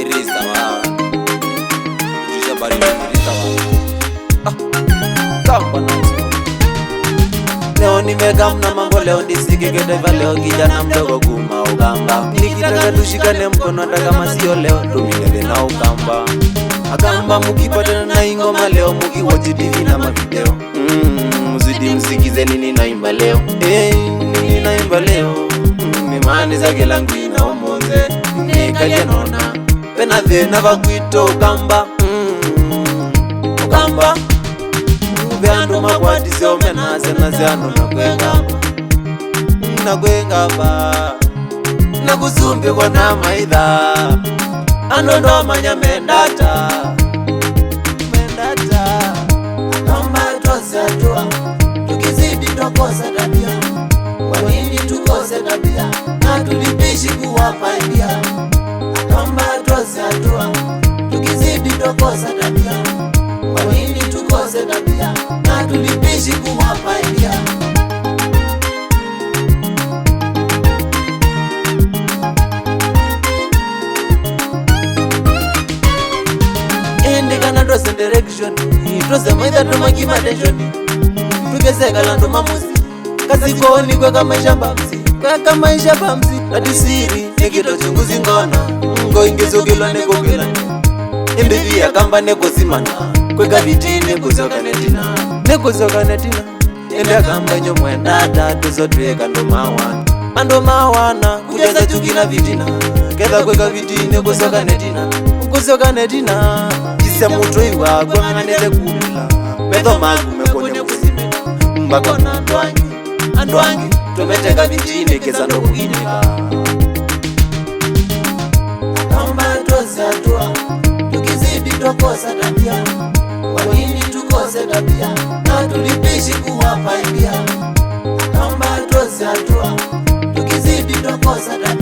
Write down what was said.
Mirista wa Jisha bari mirista wa Kamba nazo. Leo nimekam na mambo, leo nisiki gedeva, leo kijana mdogo kuma Ukamba. Nikitaka tushikane mkono hata kama sio leo, tumilele na Ukamba. Akamba mukipatana na ingoma leo, mukiwatch TV na mavideo. Muzidi msikize nini naimba leo. Nini naimba leo. Mimani zake langu ina omonze. Nikalia nona pena thina bakwito Ukamba. Ukamba Vyandu makwati sio menase na ziano na kwengamba na kusumbi kwa na maidha anondo manya mendata Akamba tose atua tukizidi tokosa tabia. Kwa nini tukose tabia na tulipishi kuwapa idea? Akamba tose atua tukizidi tokosa tabia. Kwa nini tukose tabia na tulipishi kuwapa idea? Kana drose direction drose maitha tumakima tension tukeseka lando mamuzi kazi koni kweka maisha bamsi natisiri nikito chunguzi ngona ngo ingezogela nekogela imbivi Akamba nekozimana kweka vitine kuzoka netina ende Akamba nyomwenda tatu zotweka ando mawana kujaza chukina vitina keda kweka vitine kuzoka netina Kisa mutoi wako anganele kumula Metho magume kwenye kusime Mbaka na andwangi tumeteka vitine kesa ndo kuginika. Akamba tose atua tukizidi tokosa tabia. Kwa nini tukose tabia na tulipishi kuwapa idea? Akamba tose atua tukizidi tokosa tabia.